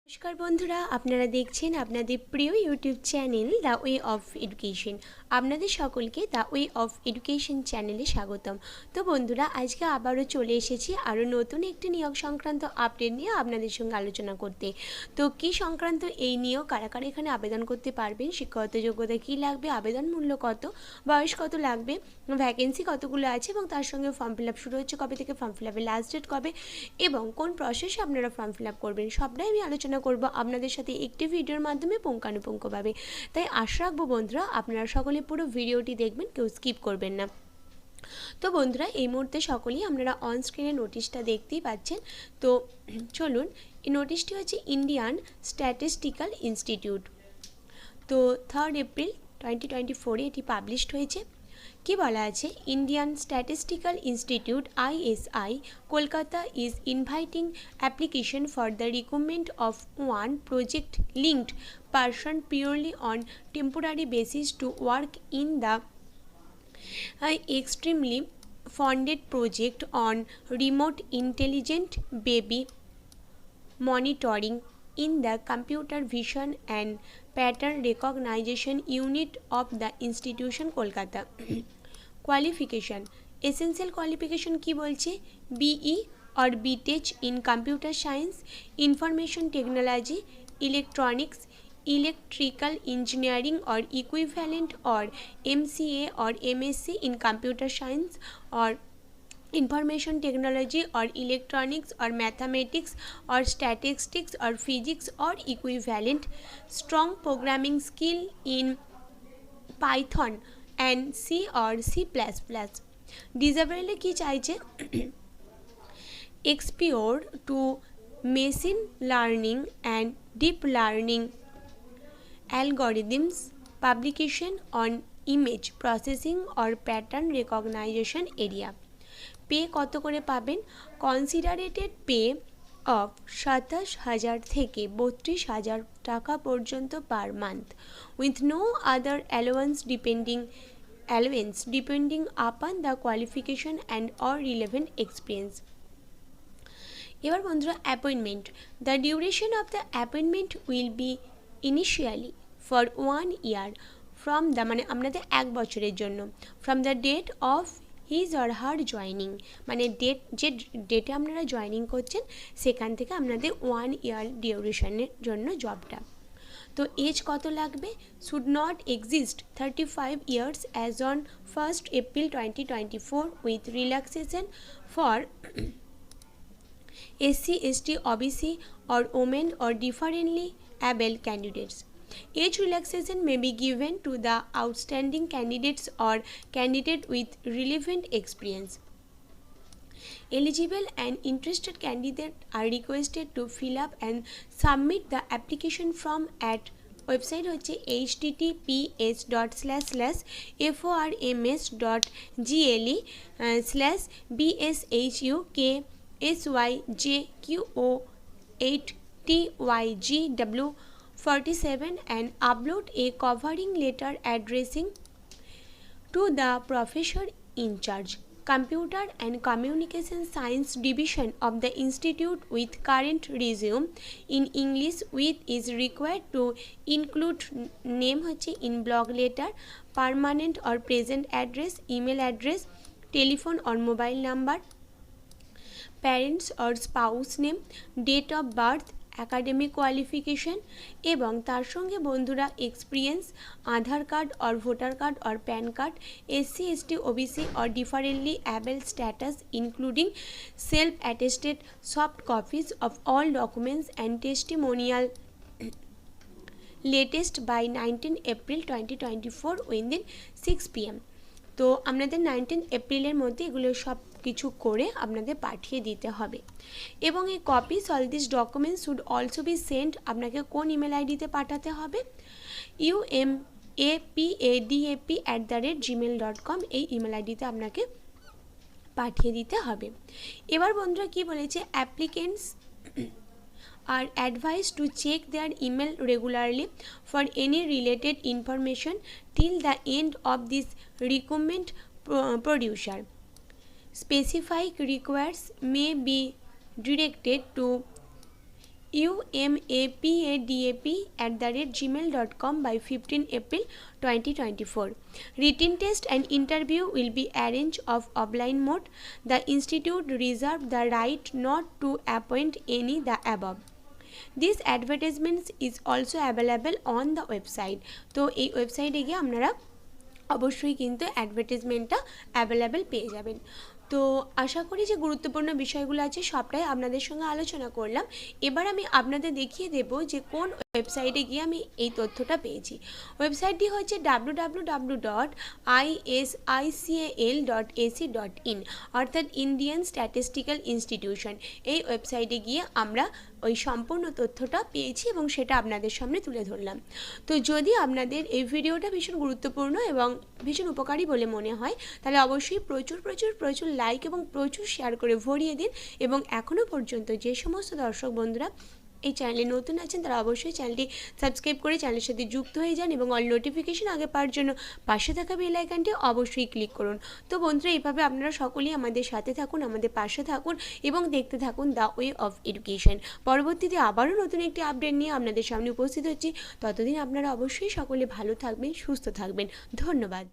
नमस्कार बंधुरा आपनारा देखছেন আপনাদের প্রিয় YouTube channel the way of education. আপনাদের সকলকে দ্য ওয়ে অফ এডুকেশন চ্যানেলে স্বাগতম। তো বন্ধুরা আজকে আবারও চলে এসেছি আরও নতুন একটি নিয়োগ সংক্রান্ত আপডেট নিয়ে আপনাদের সঙ্গে আলোচনা করতে। তো কী সংক্রান্ত এই নিয়োগ, কারা কারা এখানে আবেদন করতে পারবেন, শিক্ষাগত যোগ্যতা কী লাগবে, আবেদন মূল্য কত, বয়স কত লাগবে, ভ্যাকেন্সি কতগুলো আছে এবং তার সঙ্গে ফর্ম ফিল আপ শুরু হচ্ছে কবে থেকে, ফর্ম ফিল আপের লাস্ট ডেট কবে এবং কোন প্রসেসে আপনারা ফর্ম ফিল আপ করবেন সবটাই আমি আলোচনা করব আপনাদের সাথে একটি ভিডিওর মাধ্যমে পুঙ্খানুপুঙ্খভাবে। তাই আশা রাখবো বন্ধুরা আপনারা সকলে পুরো ভিডিওটি দেখবেন, কেউ স্কিপ করবেন না। তো বন্ধুরা এই মুহূর্তে সকলেই আপনারা অন স্ক্রিনে নোটিশটা দেখতেই পাচ্ছেন। তো চলুন, এই নোটিশটি হচ্ছে ইন্ডিয়ান স্ট্যাটিস্টিক্যাল ইনস্টিটিউট। তো 3 এপ্রিল 2024 এটি পাবলিশড হয়েছে। কি বলা আছে, Indian statistical institute ISI Kolkata is inviting application for the recruitment of one project linked person purely on temporary basis to work in the extremely funded project on remote intelligent baby monitoring in the computer vision and pattern recognition unit of the institution Kolkata। Qualification, essential qualification की बोलছে BE और BTech in computer science, information technology, electronics, electrical engineering और equivalent और MCA और MSc in computer science और information technology और electronics और mathematics और स्टैटिस्टिक्स और फिजिक्स और equivalent, strong programming skill in python and C or C++। Desirable की चाहिए explore to machine learning and deep learning algorithms, publication on image processing और pattern recognition area। पे কত করে পাবেন, কনসিডারেটেড পে অফ 27,000 থেকে 32,000 টাকা পর্যন্ত per month with no other allowance depending upon the qualification and or relevant experience. এবার বন্ধুরা appointment, the duration of the appointment will be initially for 1 year from the মানে আপনাদের 1 বছরের জন্য from the date of his or her joining, মানে date যে ডেটে আপনারা জয়নিং করছেন সেখান থেকে আপনাদের 1 year ডিউরেশনের জন্য জবটা। তো এজ কত লাগবে, should not exist 35 years as on 1st April 2024 with relaxation for SC ST OBC or women or differently able candidates। Age relaxation may be given to the outstanding candidates or candidate with relevant experience। Eligible and interested candidates are requested to fill up and submit the application form at website হচ্ছে https://FORMS.GLE/BSHUKSYJQO8TYGW 47 and upload a covering letter addressing to the professor in charge, Computer and Communication Science Division of the Institute with current resume in English with is required to include name in block letter, permanent or present address, email address, telephone or mobile number, parents or spouse name, date of birth, academic qualification एवं तार संगे बंधुरा experience, आधार card और वोटार card और pan card, SC ST OBC और differently able status including self attested soft copies of all documents and testimonial latest by 19 April 2024 within 6 PM। তো আপনাদের 19 এপ্রিলের মধ্যে এগুলো সব কিছু করে আপনাদের পাঠিয়ে দিতে হবে এবং এই copies all this documents should also be sent, আপনাকে কোন ইমেল আইডিতে পাঠাতে হবে, umapadap@gmail.com এই ইমেল আইডিতে আপনাকে পাঠিয়ে দিতে হবে। এবার বন্ধুরা কি বলেছে, applicants are advised to check their email regularly for any related information till the end of this recruitment producer। Specific requests may be directed to umapadap@gmail.com by 15 April 2024. Written test and interview will be arranged of offline mode. The institute reserved the right not to appoint any the above. This advertisement is also available on the website. তো এই ওয়েবসাইটে গিয়ে আপনারা অবশ্যই কিন্তু অ্যাডভার্টাইজমেন্টটা available পেয়ে যাবেন। তো আশা করি যে গুরুত্বপূর্ণ বিষয়গুলো আছে সবটাই আপনাদের সঙ্গে আলোচনা করলাম। এবার আমি আপনাদের দেখিয়ে দেব যে কোন ওয়েবসাইটে গিয়ে আমি এই তথ্যটা পেয়েছি। ওয়েবসাইটটি হচ্ছে www.𝐼SICAL.ac.in অর্থাৎ ইন্ডিয়ান স্ট্যাটিস্টিক্যাল ইনস্টিটিউশন। এই ওয়েবসাইটে গিয়ে আমরা ওই সম্পূর্ণ তথ্যটা পেয়েছি এবং সেটা আপনাদের সামনে তুলে ধরলাম। তো যদি আপনাদের এই ভিডিওটা ভীষণ গুরুত্বপূর্ণ এবং ভীষণ উপকারী বলে মনে হয় তাহলে অবশ্যই প্রচুর লাইক এবং প্রচুর শেয়ার করে ভরিয়ে দিন। এবং এখনও পর্যন্ত যে সমস্ত দর্শক বন্ধুরা এই চ্যানেলে নতুন আছেন তারা অবশ্যই চ্যানেলটি সাবস্ক্রাইব করে চ্যানেলের সাথে যুক্ত হয়ে যান এবং অল নোটিফিকেশন আগে পাওয়ার জন্য পাশে থাকা বেল আইকনটি অবশ্যই ক্লিক করুন। তো বন্ধুরা এইভাবে আপনারা সকলেই আমাদের সাথে থাকুন, আমাদের পাশে থাকুন এবং দেখতে থাকুন দ্য ওয়ে অফ এডুকেশন। পরবর্তীতে আবারও নতুন একটি আপডেট নিয়ে আপনাদের সামনে উপস্থিত হচ্ছি। ততদিন আপনারা অবশ্যই সকলে ভালো থাকবেন, সুস্থ থাকবেন। ধন্যবাদ।